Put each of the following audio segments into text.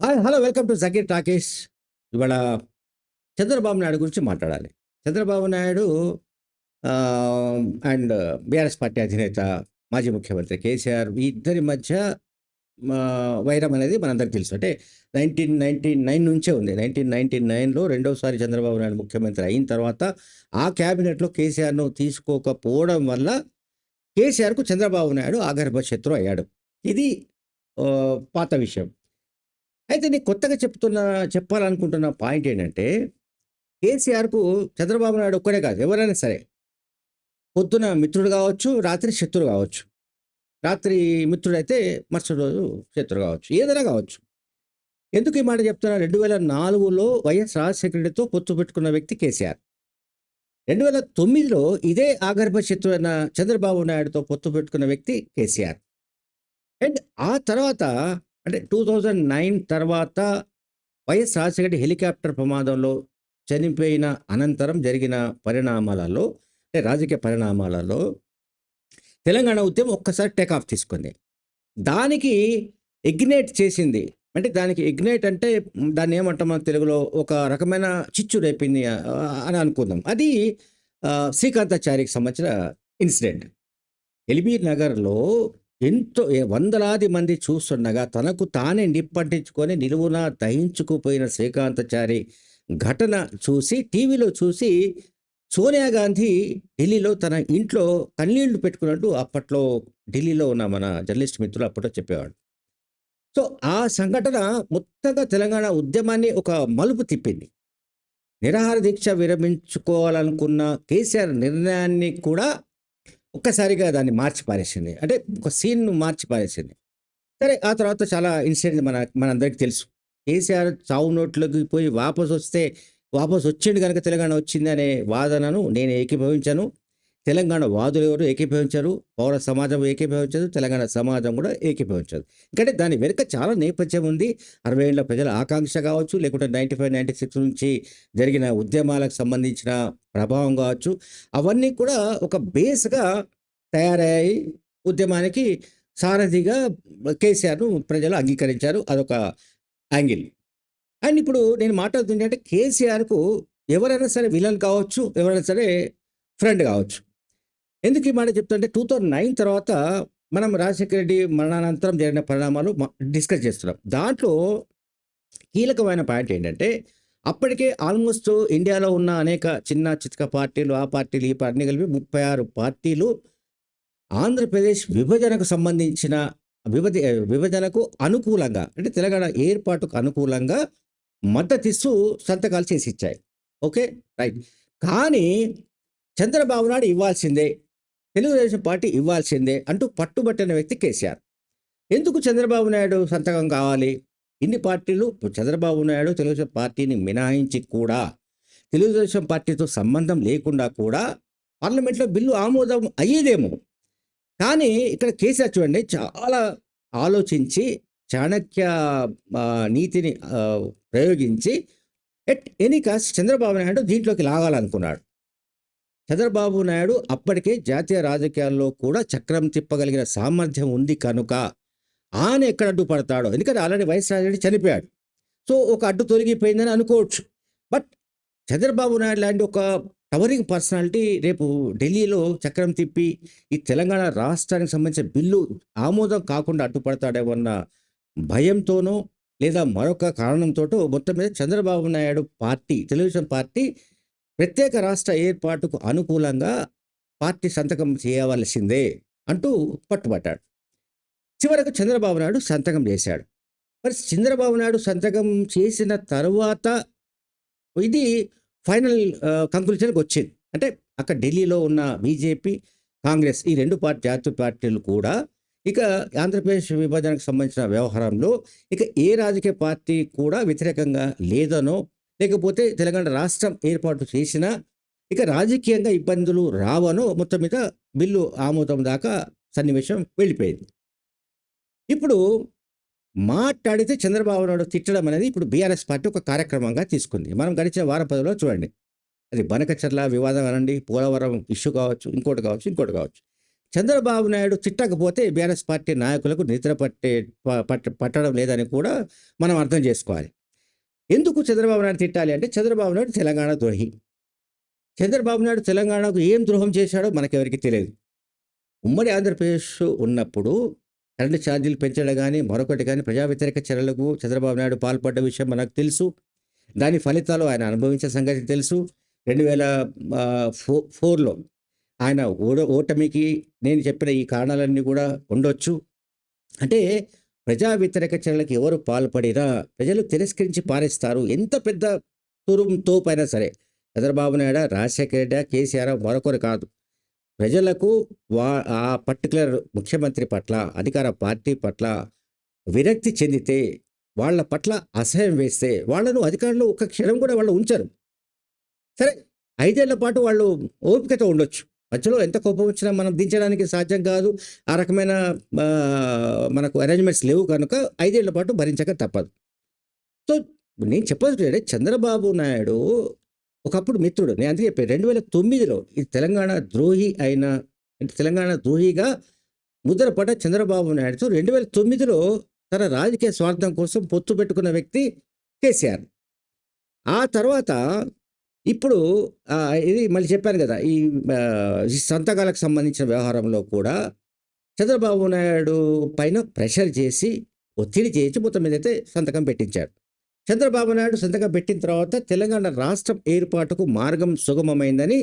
Hi! Hello! Welcome to 'Zakir talkies'. ఇవాళ చంద్రబాబు నాయుడు గురించి మాట్లాడాలి. Chandrababu Naidu and BRS party అధినేత, మాజీ ముఖ్యమంత్రి కేసీఆర్ ఈ ఇద్దరి మధ్య వైరం అనేది మనందరికి తెలుసు. అంటే 1999 నుంచే ఉంది. 1999లో రెండోసారి చంద్రబాబు నాయుడు ముఖ్యమంత్రి అయిన తర్వాత ఆ క్యాబినెట్‌లో కేసీఆర్‌ను తీసుకోకపోవడం వల్ల కేసీఆర్‌కు చంద్రబాబు నాయుడు ఆగర్భ శత్రువు అయ్యాడు. ఇది పాత విషయం. అయితే నేను కొత్తగా చెప్పాలనుకుంటున్న పాయింట్ ఏంటంటే, కేసీఆర్‌కు చంద్రబాబు నాయుడు ఒక్కడే కాదు, ఎవరైనా సరే. పొద్దున మిత్రుడు కావచ్చు, రాత్రి శత్రువు కావచ్చు. రాత్రి మిత్రుడైతే మరుసటి రోజు శత్రువు కావచ్చు. ఏదైనా కావచ్చు. ఎందుకు ఈ మాట చెప్తున్నా? 2004లో వైఎస్ రాజశేఖర రెడ్డితో పొత్తు పెట్టుకున్న వ్యక్తి కేసీఆర్. 2009లో ఇదే ఆగర్భ శత్రువైన చంద్రబాబు నాయుడుతో పొత్తు పెట్టుకున్న వ్యక్తి కేసీఆర్. అండ్ ఆ తర్వాత అంటే 2009 తర్వాత వైఎస్ రాజశేఖర రెడ్డి హెలికాప్టర్ ప్రమాదంలో చనిపోయిన అనంతరం జరిగిన పరిణామాలలో, అంటే రాజకీయ పరిణామాలలో తెలంగాణ ఉద్యమం ఒక్కసారి టేక్ ఆఫ్ తీసుకుంది. దానికి ఇగ్నైట్ చేసింది. అంటే దానికి ఇగ్నైట్ అంటే దాన్ని ఏమంటాం మన తెలుగులో, ఒక రకమైన చిచ్చు రేపింది అని అనుకుందాం. అది శ్రీకాంతాచారికి సంబంధించిన ఇన్సిడెంట్. ఎల్బీ నగర్‌లో వందలాది మంది చూస్తుండగా తనకు తానే నిప్పంటించుకొని నిలువునా దహించుకుపోయిన శ్రీకాంతాచారి ఘటన చూసి, టీవీలో చూసి సోనియా గాంధీ ఢిల్లీలో తన ఇంట్లో కన్నీళ్లు పెట్టుకున్నట్టు అప్పట్లో ఢిల్లీలో ఉన్న మన జర్నలిస్ట్ మిత్రులు అప్పట్లో చెప్పేవాడు. సో, ఆ సంఘటన మొత్తంగా తెలంగాణ ఉద్యమాన్ని ఒక మలుపు తిప్పింది. నిరాహార దీక్ష విరమించుకోవాలనుకున్న కేసీఆర్ నిర్ణయాన్ని కూడా ఒక్కసారిగా దాన్ని మార్చి పారేసింది. అంటే ఒక సీన్‌ను మార్చి పారేసింది. సరే, ఆ తర్వాత చాలా ఇన్సిడెంట్ మనందరికీ తెలుసు. కేసీఆర్ చావు నోట్లోకి పోయి వాపసొచ్చిండు గనక తెలంగాణ వచ్చిందనే వాదనను నేను ఏకీభవించను. తెలంగాణ వాదులెవరు ఏకీభవించరు. పౌర సమాజం ఏకీభవించదు. తెలంగాణ సమాజం కూడా ఏకీభవించదు. ఎందుకంటే దాని వెనుక చాలా నేపథ్యం ఉంది. 60 ఏళ్ల ప్రజల ఆకాంక్ష కావచ్చు, లేకుంటే 95, 96 నుంచి జరిగిన ఉద్యమాలకు సంబంధించిన ప్రభావం కావచ్చు. అవన్నీ కూడా ఒక బేస్‌గా తయారయ్యాయి. ఉద్యమానికి సారథిగా కేసీఆర్‌ను ప్రజలు అంగీకరించారు. అదొక యాంగిల్. అండ్ ఇప్పుడు నేను మాట్లాడుతుంది ఏంటంటే, కేసీఆర్‌కు ఎవరైనా సరే విలన్ కావచ్చు, ఎవరైనా సరే ఫ్రెండ్ కావచ్చు. ఎందుకు ఈ మాట చెప్తానంటే 2009 తర్వాత మనం రాజశేఖర రెడ్డి మరణానంతరం జరిగిన పరిణామాలు డిస్కస్ చేస్తున్నాం. దాంట్లో కీలకమైన పాయింట్ ఏంటంటే, అప్పటికే ఆల్మోస్ట్ ఇండియాలో ఉన్న అనేక చిన్న చితక పార్టీలు, ఆ పార్టీలు, ఈ పార్టీ అన్నీ కలిపి 36 పార్టీలు ఆంధ్రప్రదేశ్ విభజనకు సంబంధించిన విభజనకు అనుకూలంగా, అంటే తెలంగాణ ఏర్పాటుకు అనుకూలంగా మద్దతిస్తూ సంతకాలు చేసిచ్చాయి. ఓకే. రైట్. కానీ చంద్రబాబు నాయుడు ఇవ్వాల్సిందే, తెలుగుదేశం పార్టీ ఇవ్వాల్సిందే అంటూ పట్టుబట్టిన వ్యక్తి కేసీఆర్. ఎందుకు చంద్రబాబు నాయుడు సంతకం కావాలి? ఇన్ని పార్టీలు చంద్రబాబు నాయుడు తెలుగుదేశం పార్టీని మినహాయించి కూడా, తెలుగుదేశం పార్టీతో సంబంధం లేకుండా కూడా పార్లమెంట్‌లో బిల్లు ఆమోదం అయ్యేదేమో. కానీ ఇక్కడ కేసీఆర్ చూడండి, చాలా ఆలోచించి చాణక్య నీతిని ప్రయోగించి at any cost Chandrababu Naidu దీంట్లోకి లాగాలనుకున్నాడు. చంద్రబాబు నాయుడు అప్పటికే జాతీయ రాజకీయాల్లో కూడా చక్రం తిప్పగలిగిన సామర్థ్యం ఉంది కనుక ఆయన ఎక్కడ అడ్డుపడతాడో, ఎందుకంటే ఆల్రెడీ వైఎస్ రాజశేఖర చనిపోయాడు. సో, ఒక అడ్డు తొలగిపోయిందని అనుకోవచ్చు. బట్ చంద్రబాబు నాయుడు లాంటి ఒక టవరింగ్ పర్సనాలిటీ రేపు ఢిల్లీలో చక్రం తిప్పి ఈ తెలంగాణ రాష్ట్రానికి సంబంధించిన బిల్లు ఆమోదం కాకుండా అడ్డుపడతాడేమన్న భయంతోనో, లేదా మరొక కారణంతోటో మొత్తం మీద చంద్రబాబు నాయుడు పార్టీ, తెలుగుదేశం పార్టీ ప్రత్యేక రాష్ట్ర ఏర్పాటుకు అనుకూలంగా పార్టీ సంతకం చేయవలసిందే అంటూ పట్టుబట్టాడు. చివరకు చంద్రబాబు నాయుడు సంతకం చేశాడు. మరి చంద్రబాబు నాయుడు సంతకం చేసిన తరువాత ఇది ఫైనల్ కంక్లూజన్‌కి వచ్చింది. అంటే అక్కడ ఢిల్లీలో ఉన్న బీజేపీ, కాంగ్రెస్ ఈ 2 జాతీయ పార్టీలు కూడా ఇక ఆంధ్రప్రదేశ్ విభజనకు సంబంధించిన వ్యవహారంలో ఇక ఏ రాజకీయ పార్టీ కూడా వ్యతిరేకంగా లేదనో, లేకపోతే తెలంగాణ రాష్ట్రం ఏర్పాటు చేసినా ఇక రాజకీయంగా ఇబ్బందులు రావనో మొత్తం మీద బిల్లు ఆమోదం దాకా సన్నివేశం వెళ్ళిపోయింది. ఇప్పుడు మాట్లాడితే చంద్రబాబు నాయుడు తిట్టడం అనేది ఇప్పుడు బీఆర్ఎస్ పార్టీ ఒక కార్యక్రమంగా తీసుకుంది. మనం గడిచిన వారం 10 రోజుల్లో చూడండి. అది బనకచర్ల వివాదం అనండి, పోలవరం ఇష్యూ కావచ్చు, ఇంకోటి కావచ్చు, ఇంకోటి కావచ్చు. చంద్రబాబు నాయుడు తిట్టకపోతే బీఆర్ఎస్ పార్టీ నాయకులకు నిద్ర పట్టడం లేదని కూడా మనం అర్థం చేసుకోవాలి. ఎందుకు చంద్రబాబు నాయుడు తిట్టాలి అంటే చంద్రబాబు నాయుడు తెలంగాణ ద్రోహి. చంద్రబాబు నాయుడు తెలంగాణకు ఏం ద్రోహం చేశాడో మనకెవరికీ తెలియదు. ఉమ్మడి ఆంధ్రప్రదేశ్ ఉన్నప్పుడు కరెంటు ఛార్జీలు పెంచడం కానీ మరొకటి కానీ ప్రజా వ్యతిరేక చర్యలకు చంద్రబాబు నాయుడు పాల్పడ్డ విషయం మనకు తెలుసు. దాని ఫలితాలు ఆయన అనుభవించిన సంగతి తెలుసు. 2004లో ఆయన ఓటమికి నేను చెప్పిన ఈ కారణాలన్నీ కూడా ఉండొచ్చు. అంటే ప్రజా వ్యతిరేక చర్యలకు ఎవరు పాల్పడినా ప్రజలు తిరస్కరించి పారేస్తారు. ఎంత పెద్ద తోపైనా సరే, చంద్రబాబు నాయుడు, రాజశేఖర రెడ్డి, కేసీఆర్ మరొకరు కాదు. ప్రజలకు ఆ పర్టికులర్ ముఖ్యమంత్రి పట్ల, అధికార పార్టీ పట్ల విరక్తి చెందితే, వాళ్ళ పట్ల అసహ్యం వేస్తే వాళ్ళను అధికారంలో ఒక్క క్షణం కూడా వాళ్ళు ఉంచరు. సరే, 5 ఏళ్ల పాటు వాళ్ళు ఓపికతో ఉండొచ్చు. మధ్యలో ఎంత కోపం వచ్చినా మనం దించడానికి సాధ్యం కాదు. ఆ రకమైన మనకు అరేంజ్మెంట్స్ లేవు కనుక 5 ఏళ్ల పాటు భరించక తప్పదు. సో నేను చెప్పేది చంద్రబాబు నాయుడు ఒకప్పుడు మిత్రుడు. నేను అందుకే చెప్పాను 2009లో ఇది తెలంగాణ ద్రోహి అయిన, తెలంగాణ ద్రోహిగా ముద్రపడ్డ చంద్రబాబు నాయుడుతో 2009లో తన రాజకీయ స్వార్థం కోసం పొత్తు పెట్టుకున్న వ్యక్తి కేసీఆర్. ఆ తర్వాత ఇప్పుడు ఇది మళ్ళీ చెప్పాను కదా, ఈ సంతకాలకు సంబంధించిన వ్యవహారంలో కూడా చంద్రబాబు నాయుడు పైన ప్రెషర్ చేసి, ఒత్తిడి చేసి మొత్తం మీదైతే సంతకం పెట్టించాడు. చంద్రబాబు నాయుడు సంతకం పెట్టిన తర్వాత తెలంగాణ రాష్ట్రం ఏర్పాటుకు మార్గం సుగమమైందని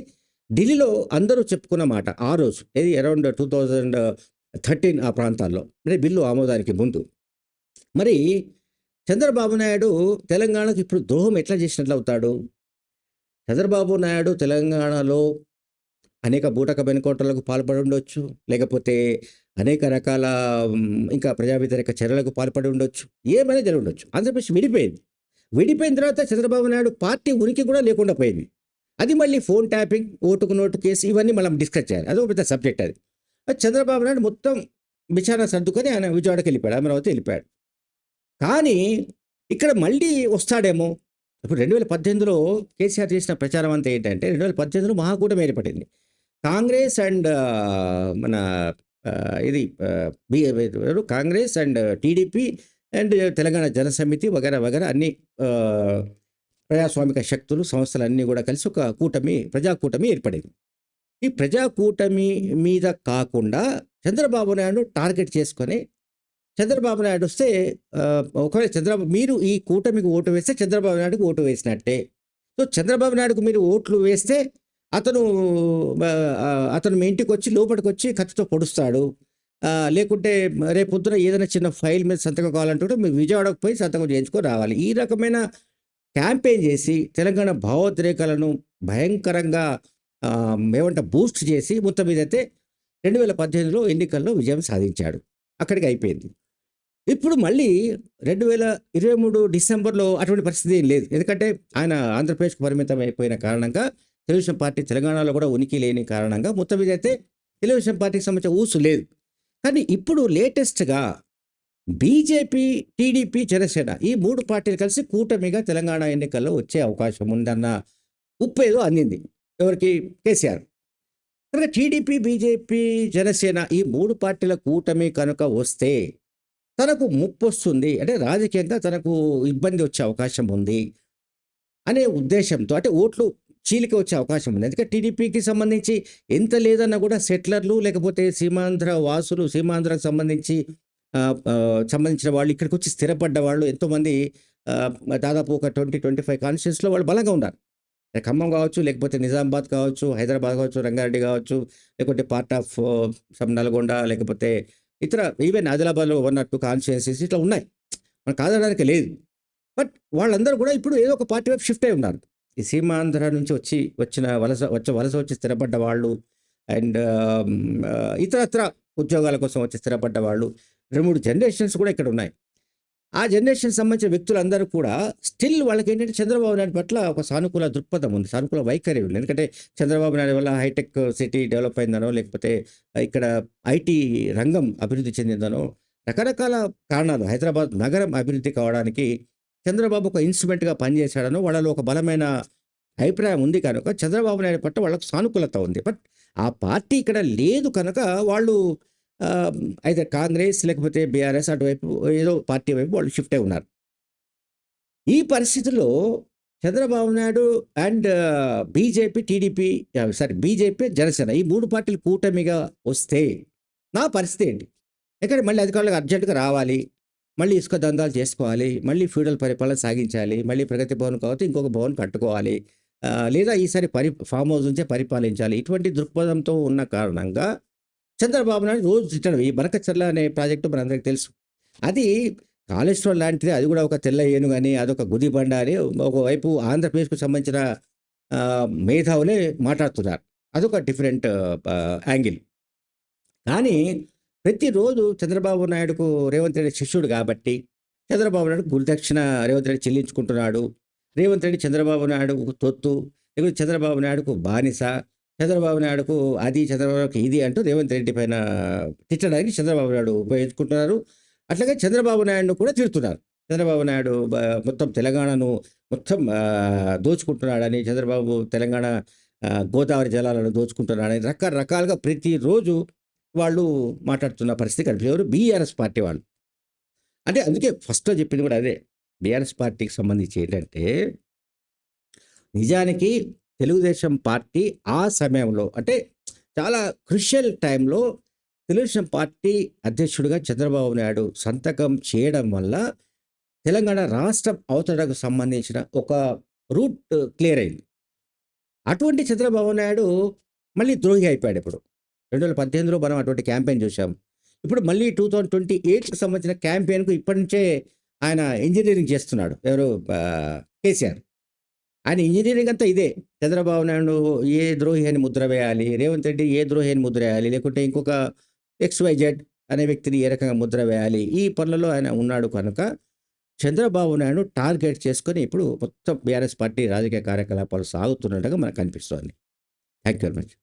ఢిల్లీలో అందరూ చెప్పుకున్న మాట ఆ రోజు. ఇది అరౌండ్ 2013 ఆ ప్రాంతాల్లో, అంటే బిల్లు ఆమోదానికి ముందు. మరి చంద్రబాబు నాయుడు తెలంగాణకు ఇప్పుడు ద్రోహం ఎట్లా చేసినట్లు అవుతాడు? చంద్రబాబు నాయుడు తెలంగాణలో అనేక బూటక బెనుకోటలకు పాల్పడి ఉండొచ్చు, లేకపోతే అనేక రకాల ఇంకా ప్రజా వ్యతిరేక చర్యలకు పాల్పడి ఉండొచ్చు, ఏమైనా జరిగి ఉండొచ్చు. ఆంధ్రప్రదేశ్ విడిపోయింది. విడిపోయిన తర్వాత చంద్రబాబు నాయుడు పార్టీ ఉనికి కూడా లేకుండా పోయింది. అది మళ్ళీ ఫోన్ ట్యాపింగ్, ఓటుకు నోటు కేసు, ఇవన్నీ మనం డిస్కస్ చేయాలి. అదొక పెద్ద సబ్జెక్ట్. అది చంద్రబాబు నాయుడు మొత్తం విచారణ సర్దుకొని ఆయన విజయవాడకి వెళ్ళిపోయాడు, అమరావతి వెళ్ళిపోయాడు. కానీ ఇక్కడ మళ్ళీ వస్తాడేమో. ఇప్పుడు 2018లో కేసీఆర్ చేసిన ప్రచారం అంతా ఏంటంటే, 2018లో మహాకూటమి ఏర్పడింది. కాంగ్రెస్ అండ్ మన ఇది Congress and TDP and Telangana Janasamithi వగైరా వగైరా అన్ని ప్రజాస్వామిక శక్తులు, సంస్థలన్నీ కూడా కలిసి ఒక కూటమి, ప్రజాకూటమి ఏర్పడింది. ఈ ప్రజాకూటమి మీద కాకుండా చంద్రబాబు నాయుడు టార్గెట్ చేసుకొని, చంద్రబాబు నాయుడు వస్తే ఒకవేళ మీరు ఈ కూటమికి ఓటు వేస్తే చంద్రబాబు నాయుడుకి ఓటు వేసినట్టే. సో చంద్రబాబు నాయుడుకు మీరు ఓట్లు వేస్తే అతను మీ ఇంటికి వచ్చి లోపలికి వచ్చి కత్తితో పొడుస్తాడు. లేకుంటే రేపు పొద్దున ఏదైనా చిన్న ఫైల్ మీద సంతకం కావాలంటే మీరు విజయవాడకు పోయి సంతకం చేయించుకొని రావాలి. ఈ రకమైన క్యాంపెయిన్ చేసి తెలంగాణ భావోద్రేకాలను భయంకరంగా బూస్ట్ చేసి మొత్తం మీదైతే 2018లో ఎన్నికల్లో విజయం సాధించాడు. అక్కడికి అయిపోయింది. ఇప్పుడు మళ్ళీ 2023 డిసెంబర్లో అటువంటి పరిస్థితి ఏం లేదు. ఎందుకంటే ఆయన ఆంధ్రప్రదేశ్కు పరిమితం అయిపోయిన కారణంగా, తెలుగుదేశం పార్టీ తెలంగాణలో కూడా ఉనికి లేని కారణంగా మొత్తం మీదైతే తెలుగుదేశం పార్టీకి సంబంధించిన ఊసు లేదు. కానీ ఇప్పుడు లేటెస్ట్గా బీజేపీ, టీడీపీ, జనసేన ఈ 3 పార్టీలు కలిసి కూటమిగా తెలంగాణ ఎన్నికల్లో వచ్చే అవకాశం ఉందన్న ఉప్పేదో అందింది ఎవరికి? కేసీఆర్. కనుక టీడీపీ, బీజేపీ, జనసేన ఈ 3 పార్టీల కూటమి కనుక వస్తే తనకు ముప్పు వస్తుంది, అంటే రాజకీయంగా తనకు ఇబ్బంది వచ్చే అవకాశం ఉంది అనే ఉద్దేశంతో, అంటే ఓట్లు చీలిక వచ్చే అవకాశం ఉంది. ఎందుకంటే టీడీపీకి సంబంధించి ఎంత లేదన్నా కూడా సెటిలర్లు, లేకపోతే సీమాంధ్ర వాసులు, సీమాంధ్రకు సంబంధించిన వాళ్ళు ఇక్కడికి వచ్చి స్థిరపడ్డ వాళ్ళు ఎంతోమంది, దాదాపు ఒక 20-25 కాన్స్టిట్యూన్సీలో వాళ్ళు బలంగా ఉన్నారు. ఖమ్మం కావచ్చు, లేకపోతే నిజామాబాద్ కావచ్చు, హైదరాబాద్ కావచ్చు, రంగారెడ్డి కావచ్చు, లేకపోతే పార్ట్ ఆఫ్ సమ్ నల్గొండ, లేకపోతే ఇతర ఈవెన్ ఆదిలాబాద్లో 1 or 2 కాన్స్టిట్యుయెన్సీస్ ఇట్లా ఉన్నాయి. మనం కాదనడానికి లేదు. బట్ వాళ్ళందరూ కూడా ఇప్పుడు ఏదో ఒక పార్టీ వైపు షిఫ్ట్ అయి ఉన్నారు. ఈ సీమాంధ్ర నుంచి వలస వచ్చి స్థిరపడ్డ వాళ్ళు, అండ్ ఇతరత్ర ఉద్యోగాల కోసం వచ్చి స్థిరపడ్డ వాళ్ళు, 2-3 జనరేషన్స్ కూడా ఇక్కడ ఉన్నాయి. ఆ జనరేషన్ సంబంధించిన వ్యక్తులందరూ కూడా స్టిల్ వాళ్ళకి ఏంటంటే చంద్రబాబు నాయుడు పట్ల ఒక సానుకూల దృక్పథం ఉంది, సానుకూల వైఖరి ఉంది. ఎందుకంటే చంద్రబాబు నాయుడు వల్ల హైటెక్ సిటీ డెవలప్ అయిందనో, లేకపోతే ఇక్కడ ఐటీ రంగం అభివృద్ధి చెందిందనో, రకరకాల కారణాలు హైదరాబాద్ నగరం అభివృద్ధి కావడానికి చంద్రబాబు ఒక ఇన్స్ట్రుమెంట్గా పనిచేశాడనో వాళ్ళలో ఒక బలమైన అభిప్రాయం ఉంది కనుక చంద్రబాబు నాయుడు పట్ల వాళ్ళకు సానుకూలత ఉంది. బట్ ఆ పార్టీ ఇక్కడ లేదు కనుక వాళ్ళు ఆహ్, అయితే కాంగ్రెస్ లేకపోతే బీఆర్ఎస్ అటువైపు ఏదో పార్టీ వైపు వాళ్ళు షిఫ్ట్ అయి ఉన్నారు. ఈ పరిస్థితిలో Chandrababu Naidu and BJP, TDP sorry BJP, Janasena ఈ 3 పార్టీలు కూటమిగా వస్తే నా పరిస్థితి ఏంటి? ఎందుకంటే మళ్ళీ అధికారులకు అర్జెంట్‌గా రావాలి. మళ్ళీ ఇసుక దందాలు చేసుకోవాలి. మళ్ళీ ఫ్యూడల్ పరిపాలన సాగించాలి. మళ్ళీ ప్రగతి భవన్ కాకపోతే ఇంకొక భవన్ కట్టుకోవాలి. లేదా ఈసారి ఫార్మ్ హౌస్ నుంచే పరిపాలించాలి. ఇటువంటి దృక్పథంతో ఉన్న కారణంగా చంద్రబాబు నాయుడు రోజు తిట్టడం. ఈ బనకచర్ల అనే ప్రాజెక్టు మనందరికి తెలుసు. అది కాళేశ్వరం లాంటిది. అది కూడా ఒక తెల్ల ఏనుగని, అదొక గుదిబండ అని ఒకవైపు ఆంధ్రప్రదేశ్‌కు సంబంధించిన మేధావులే మాట్లాడుతున్నారు. అదొక డిఫరెంట్ యాంగిల్. కానీ ప్రతిరోజు చంద్రబాబు నాయుడుకు రేవంత్ రెడ్డి శిష్యుడు కాబట్టి, చంద్రబాబు నాయుడు గురుదక్షిణ రేవంత్ రెడ్డి చెల్లించుకుంటున్నాడు. రేవంత్ రెడ్డి చంద్రబాబు నాయుడుకు తొత్తు, లేకపోతే చంద్రబాబు నాయుడుకు బానిస, చంద్రబాబు నాయుడుకు అది, చంద్రబాబు నాయుడుకు ఇది అంటూ రేవంత్ రెడ్డి పైన తిట్టడానికి చంద్రబాబు నాయుడు ఉపయోగించుకుంటున్నారు. అట్లాగే చంద్రబాబు నాయుడును కూడా తిడుతున్నారు. చంద్రబాబు నాయుడు మొత్తం తెలంగాణను మొత్తం దోచుకుంటున్నాడని, చంద్రబాబు తెలంగాణ గోదావరి జలాలను దోచుకుంటున్నాడని రకరకాలుగా ప్రతిరోజు వాళ్ళు మాట్లాడుతున్న పరిస్థితి కనిపిస్తుంది. ఎవరు? బీఆర్ఎస్ పార్టీ వాళ్ళు. అంటే అందుకే ఫస్ట్‌లో చెప్పింది కూడా అదే. బీఆర్ఎస్ పార్టీకి సంబంధించి ఏంటంటే, నిజానికి తెలుగుదేశం పార్టీ ఆ సమయంలో అంటే చాలా క్రుషియల్ టైంలో తెలుగుదేశం పార్టీ అధ్యక్షుడిగా చంద్రబాబు నాయుడు సంతకం చేయడం వల్ల తెలంగాణ రాష్ట్రం అవతరణకు సంబంధించిన ఒక రూట్ క్లియర్ అయింది. అటువంటి చంద్రబాబు నాయుడు మళ్ళీ ద్రోహి అయిపోయాడు ఇప్పుడు. 2018లో మనం అటువంటి క్యాంపెయిన్ చూసాం. ఇప్పుడు మళ్ళీ 2028కి సంబంధించిన క్యాంపెయిన్‌కు ఇప్పటి నుంచే ఆయన ఇంజినీరింగ్ చేస్తున్నాడు. ఎవరు? కేసీఆర్. ఆయన ఇంజినీరింగ్ అంతా ఇదే. చంద్రబాబు నాయుడు ఏ ద్రోహి అని ముద్ర వేయాలి, రేవంత్ రెడ్డి ఏ ద్రోహి అని ముద్ర వేయాలి, లేకుంటే ఇంకొక ఎక్స్‌వైజెడ్ అనే వ్యక్తిని ఏ రకంగా ముద్ర వేయాలి, ఈ పనులలో ఆయన ఉన్నాడు కనుక చంద్రబాబు నాయుడు టార్గెట్ చేసుకొని ఇప్పుడు మొత్తం బీఆర్ఎస్ పార్టీ రాజకీయ కార్యకలాపాలు సాగుతున్నట్టుగా మనకు కనిపిస్తోంది. Thank you very much.